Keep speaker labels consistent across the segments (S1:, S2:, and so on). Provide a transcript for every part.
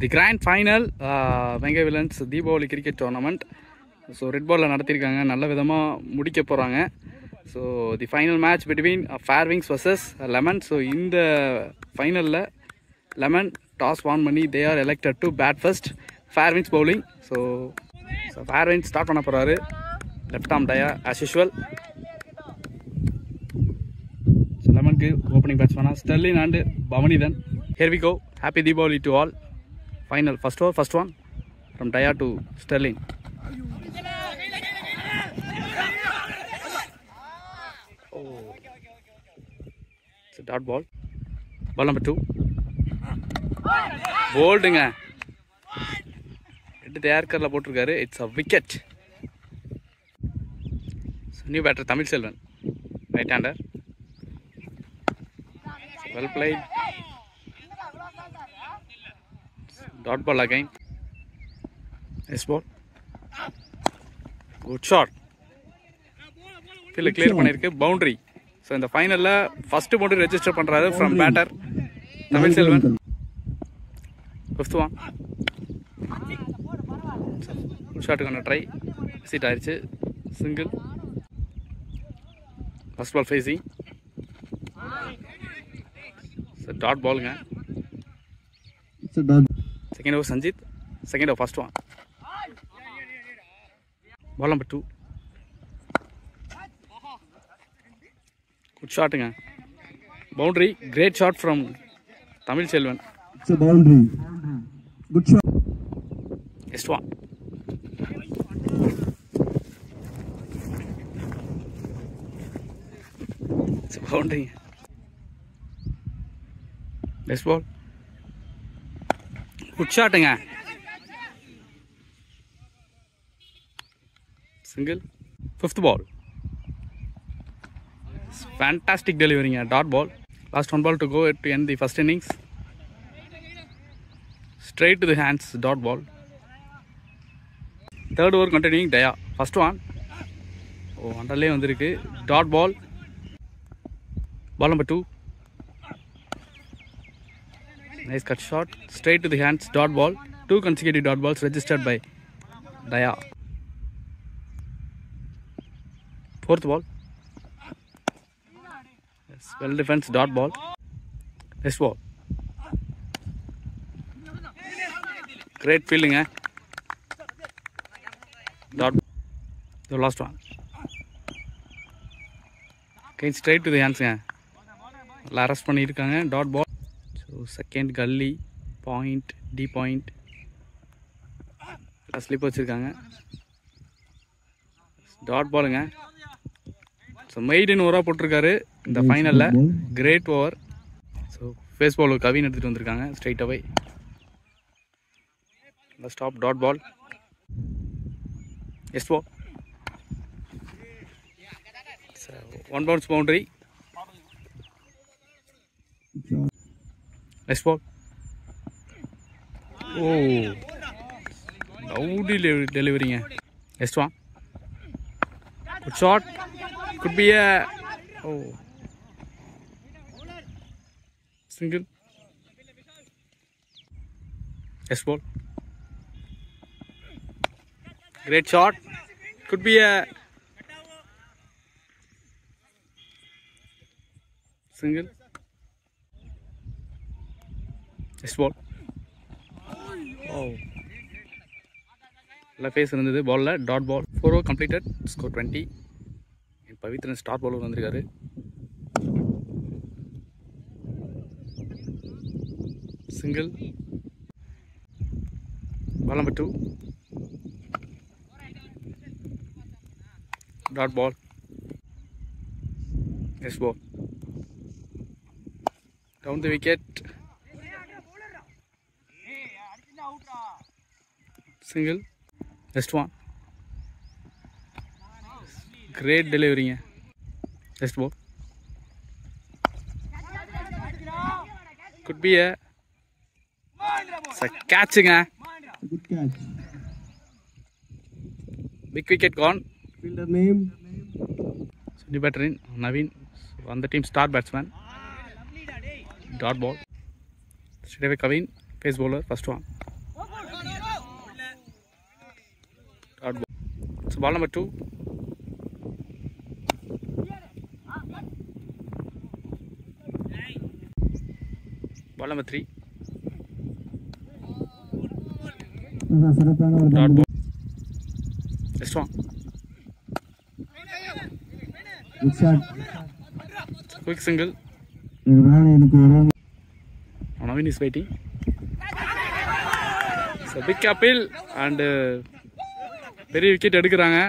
S1: தி grand final வெங்கை villains Deepavali cricket tournament. So red பாலில் நடத்தியிருக்காங்க, நல்ல விதமாக முடிக்க போகிறாங்க. So the final match between Fairwings versus Lemon. So இந்த ஃபைனலில் லெமன் டாஸ் வான் பண்ணி they are elected to bat first, Fairwings bowling. So Fairwings start பண்ண போகிறாரு. Left arm Daya as usual. So லெமனுக்கு ஓப்பனிங் பேட்ஸ்மேனா Sterlin and Pavanithan. Here we go. Happy Diwali to all. Final first over, first one from Daya to Sterling. Oh, it's a dot ball. Ball number 2. Boldinga. It the air la potrukkaru. It's a wicket. So new batter Tamil Selvan, right hander. Well played. Dot ball again. Nice ball. Good shot. Field clear பண்ணிருக்கு. Boundary. So in the final la first boundary register பண்றாரு from batter Tamil Selvan. Fifth one. Good shot gonna try. Sit ஆயிருச்சு. Single. First ball facing. So dot ball nga. It's a dot. Second over Sanjit. Second over first one. Ball number 2. Good shot nga. Boundary. Great shot from Tamil Selvan.
S2: It's a boundary. Good shot.
S1: Next one. It's a boundary. Next ball. Good shot nga. Single. Fifth ball. Fantastic delivery nga. Dot ball. Last one ball to go to end the first innings. Straight to the hands. Dot ball. Third over continuing Daya. First one. Oh, underlay vandirukku. Dot ball. Ball number 2. Nice cut shot. Straight to the hands. Dot ball. 2 consecutive dot balls registered by Daya. Fourth ball. Yes, well defense. Dot ball. Next ball. Great fielding, eh? Dot. The last one. Okay, straight to the hands, eh? Arrest பண்ணிருக்காங்க. Dot ball. So second gully, point, D point. Slip வச்சிருக்காங்க. Dot ballங்க. So maiden over போட்டுருக்காரு இந்த ஃபைனல்ல. Great over. So face ball Kavin எடுத்துட்டு வந்திருக்காங்க straight away. Let's stop. Dot ball. Yes ball. So one bounce boundary. Next ball. Oh, lovely delivery. Next one. Good shot. Could be a single. Next ball. Great shot. Could be a single. Next ball. Oh. La face இருந்தது பால்ல. Dot ball. 4 over completed. Score 20. Pavithran star bowler வந்திருக்காரு. Single. Ball number 2. Dot ball. Next ball. Down the wicket. Single. Next one. Great delivery. Next ball. Could be a catching.
S2: Good catch.
S1: Big wicket gone.
S2: Fielder name.
S1: New batter in Naveen. So on the team star batsman. Dot ball. Straight away Kavin. Pace bowler. First one. So ball number 2. Ball number 3. Dot ball. Next one.
S2: Good shot.
S1: Quick single. Naveen is waiting. So big appeal and very wicket எடுக்குறாங்க.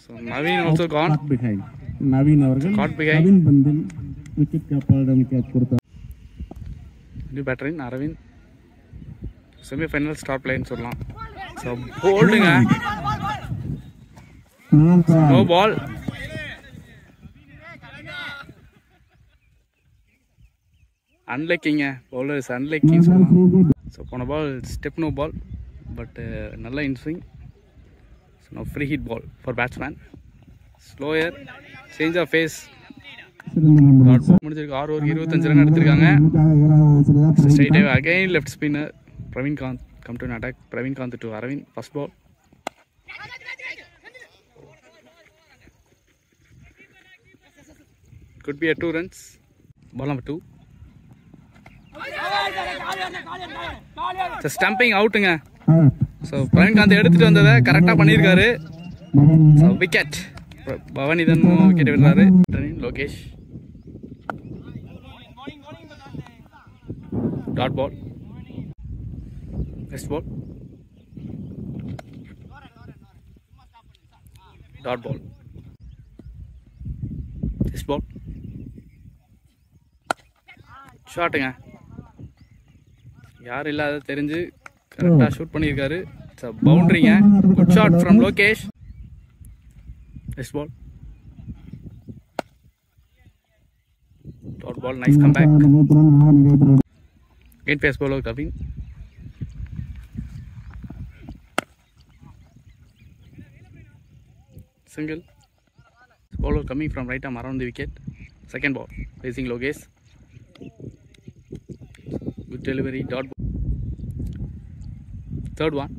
S1: So Naveen also gone.
S2: Caught behind. Naveen அவர்கள்
S1: Caught behind.
S2: Naveen பந்தில் wicket காப்பாளரிடம் catch கொடுத்தார்.
S1: New batter in Aravind. Semi-final start play சொல்லலாம். So bowling no ball. Unlucky bowler is unlucky சொல்லலாம். So போன ball step no ball but நல்ல in swing. So now free hit ball for batsman. Slower change of face. முடிஞ்சிருக்கு 6 over 25 run எடுத்திருக்காங்க. Straight away again left spinner Praveen Kant come to an attack. Praveen Kant to Aravind first ball. Could be a 2 runs. Ball number 2. It's stumping out ங்க. So Praveen Kant எடுத்துட்டு வந்ததை கரெக்டா பண்ணிருக்காரு. So wicket. பவனிதன் wicket விடுறாரு. Lokesh. Dot ball. Next ball. Dot ball. Next ball. ஷாட்டுங்க. யார் இல்லாத தெரிஞ்சு கரெக்டாக ஷூட் பண்ணியிருக்காரு. பவுண்டரிங்க. Good shot from Lokesh. Next ball. Dot ball. Nice come back. Again pace bowler Kavin. Single. Bowler coming from right arm around the wicket. Second ball. Facing Logesh. Good delivery. Dot ball. Third one.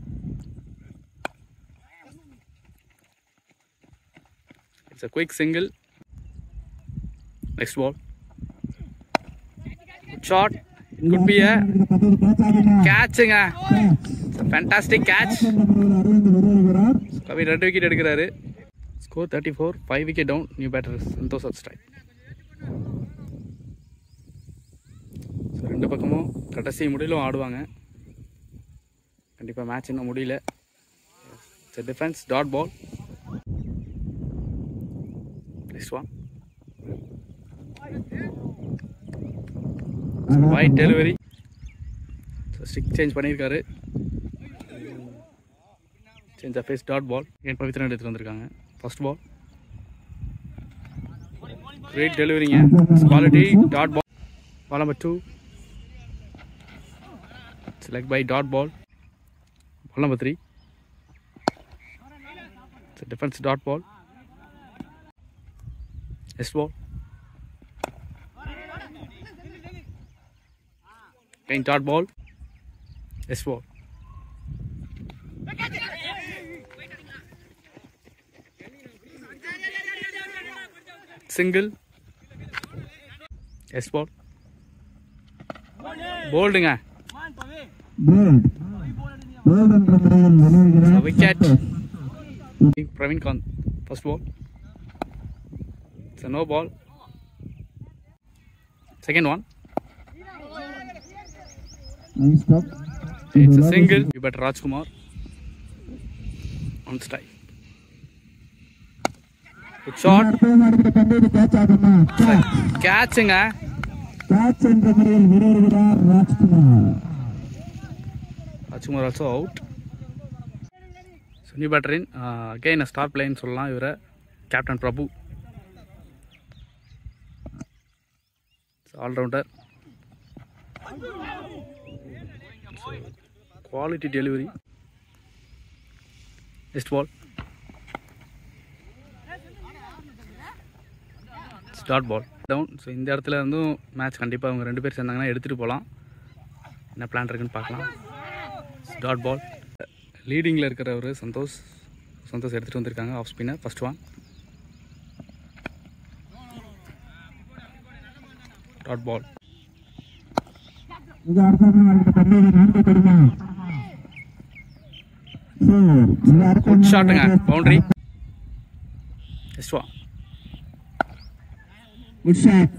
S1: It's a quick single. Next ball. Good shot. Could be a catching. Fantastic catch. Kavin 2 wicket எடுக்கிறாரு. Score 34. 5 wicket down. New batter Santosh at strike. So ரெண்டு பக்கமும் கடைசி முடியலும் ஆடுவாங்க. கண்டிப்பா match இன்னும் முடியல. It's a defense. Dot ball. Next one. Wide delivery. So stick change பண்ணிருக்காரு. Change the face. Dot ball. Again Pavithran எடுத்து வந்திருக்காங்க. First ball. Great delivery. Quality. Dot ball. Ball number 2. Select by dot ball. Ball number 3. It's a defense. Dot ball. Next ball. Again dot ball. Next ball. Single. Yes ball. Bolding.
S2: Bold. Bold என்ற முறையில் விளையாடுகிறார்.
S1: Wicket. Praveen Kant. First ball. It's a no ball. Second one.
S2: Nice stop.
S1: It's a single. You better Rajkumar. On strike. Good shot. Catching.
S2: Catch என்ற முறையில் விளையாடுகிறார் Rajkumar.
S1: Rajkumar also out. So new batter in. Again a star player சொல்லலாம் இவரை. Captain Prabhu. All rounder. So, quality delivery. Next ball. Start ball. Down. So இந்த இடத்துல இருந்தும் match கண்டிப்பாக அவங்க 2 பேர் சேர்ந்தாங்கன்னா எடுத்துகிட்டு போகலாம். என்ன பிளான் இருக்குன்னு பார்க்கலாம். Start ball. லீடிங்கில் இருக்கிறவர் சந்தோஷ். சந்தோஷ் எடுத்துகிட்டு வந்திருக்காங்க off spinner. First one dot ball. Good ஷாட்டுங்க, boundary. Next one
S2: good shot.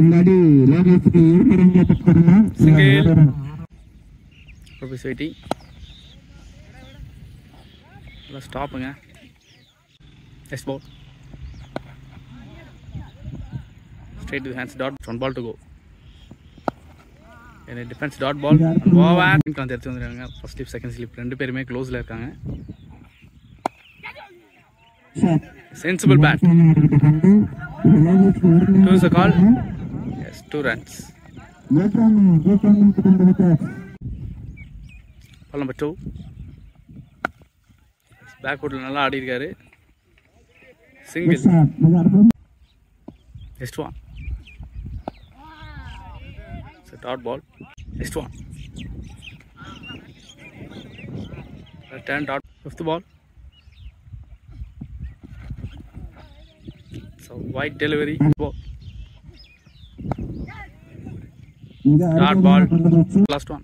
S2: இந்த அடி லோகேஷ்க்கு இருமரங்க பக்கமா
S1: சிங்கிள். ப்ரோபிஸ் வெயிட்டிங். நல்லா ஸ்டாப்புங்க. Next ball straight to the hands. Dot. One ball to go. And a defense dot ball. Over. எடுத்து வந்துருக்காங்க. ஃபர்ஸ்ட் ஸ்லிப் செகண்ட் ஸ்லிப் ரெண்டு பேருமே க்ளோஸ்ல இருக்காங்க. Sensible bat. 2 is a call. Yes, 2 runs. Ball number 2. Backwoodல நல்லா ஆடி இருக்காரு. Single. Next one. It's a dot ball. Next one. Return dot. Fifth ball. So wide delivery. Ball. Dot ball. Last one.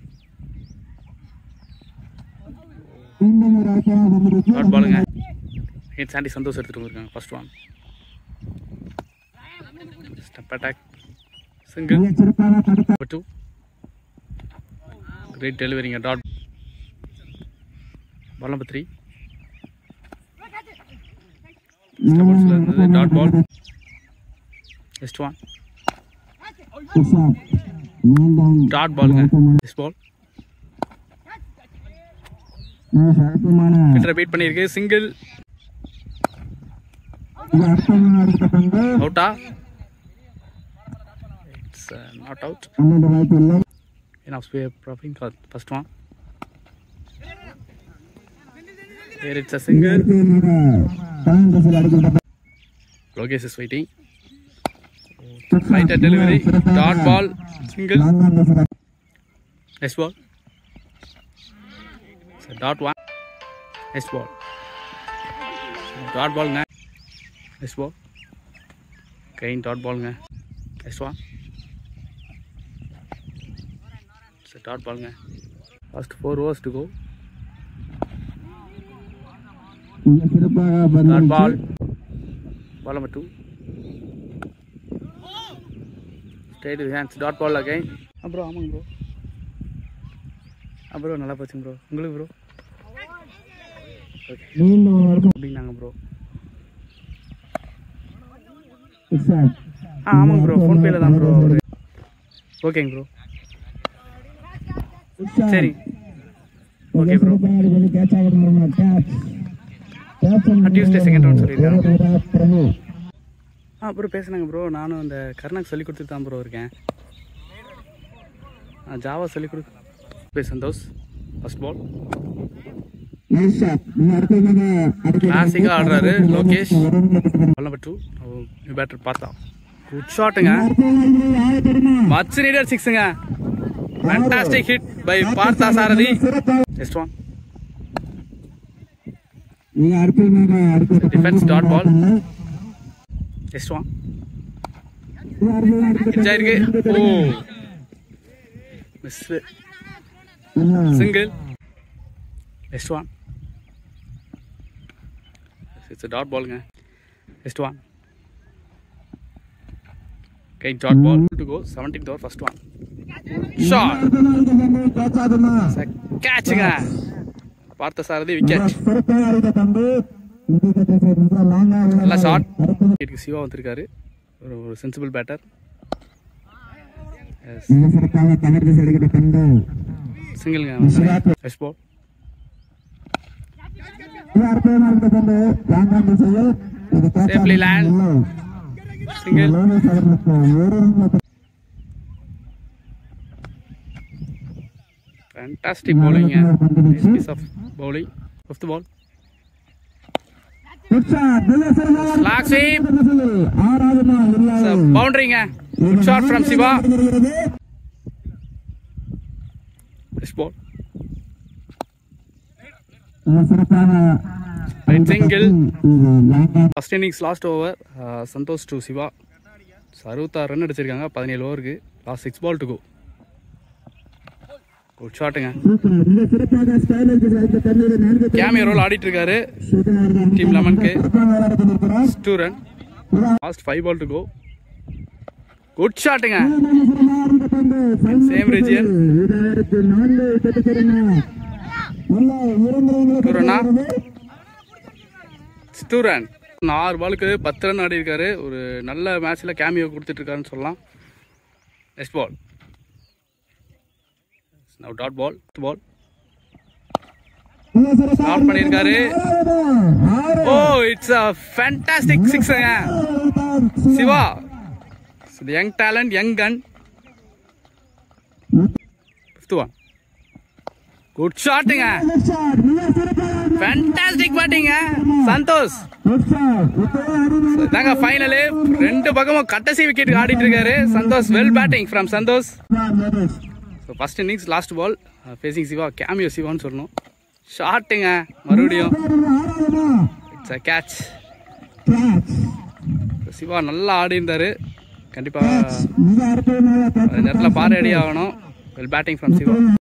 S1: Dot ball. It's Sandy Santosh எடுத்துட்டு வந்திருக்காங்க. First one. Step attack. Single. Number 2. Great delivering a dot. Ball number 3. Dot ball. Next one. Dot ball. This ball. Repeat பண்ணிருக்கு. Single. Out. It's not out. Enough spare propping. First one. Here it's a single. Logesh is waiting. Fighter delivery. Dot ball. Single. Next ball. So dot one. Next ball. Dot ball. Next ball. Again dot ball. Next one. So dot ball. First 4 overs to go. Dot ball. Ball number 2. Straight to the hands. Dot ball again. Bro, ஆமாங்க bro. bro நல்லா போச்சுங்க bro. உங்களுக்கு bro. Okay. அப்படினாங்க bro. ஆமாங்க bro. Phone பேல தான் bro. ஓகேங்க bro. சரி. Okay bro. Tuesday second round சொல்லிருக்காங்க. ப்ரோ பேசுனாங்க ப்ரோ. நானும் அந்த கர்ணாக்கு சொல்லி கொடுத்துட்டு தான் ப்ரோ இருக்கேன். ஜாவா சொல்லி கொடுத்து சந்தோஷ். ஃபர்ஸ்ட் பால் கிளாசிக்காக ஆடுறாரு Lokesh. Ball number 2. Batter Partha. Good ஷாட்டுங்க. மச் நீடட் 6ங்க. Fantastic hit by Partha Sarathi. Next one. Defense dot ball. Next one. Injire. Oh. Miss. Single. Next one. It's a dot ball. Next one. Okay, dot ball to go. 17th over, first one. Shot. Catch. Partha Sarathi wicket. நல்ல shot. விக்கெட்டுக்கு சிவா வந்திருக்காரு. ஒரு sensible batter. சிங்கிள்ங்க. First ball. Safely land. Single. Fantastic bowling. Nice piece of bowling. Fifth ball. Slack sweep. So boundary. Good shot from Siva. Next ball. Right single. First innings last over Santhosh to Siva. 66 run அடிச்சிருக்காங்க 17 ஓவருக்கு. Last 6 ball to go. Good ஷாட்டுங்க. Cameo role ஆடிட்டு இருக்காரு team லெமனுக்கு. 2 run. Last 5 ball to go. Good ஷாட்டுங்க. Same region. 2 run. 6 பாலுக்கு 10 run ஆடி இருக்காரு. ஒரு நல்ல மேட்ச்ல கேமியோ கொடுத்துட்டு இருக்காருன்னு சொல்லலாம். Next ball. Now dot ball. Start பண்ணிருக்காரு. Oh, it's a fantastic six. Siva. So the young talent, young gun. 5th one. Good shotting. Fantastic batting. Santhosh. இதாங்க ஃபைனல். ரெண்டு பக்கமும் கட்டசி விக்கெட் ஆடிட்டு இருக்காரு Santhosh. Well batting from Santhosh. So first innings last ball facing Siva. Cameo சிவான்னு சொல்லணும். ஷாட்டுங்க மறுபடியும். It's a catch. சிவா நல்லா ஆடி இருந்தாரு. கண்டிப்பாக நேரத்தில் பாறை அடி ஆகணும். Well batting from Siva.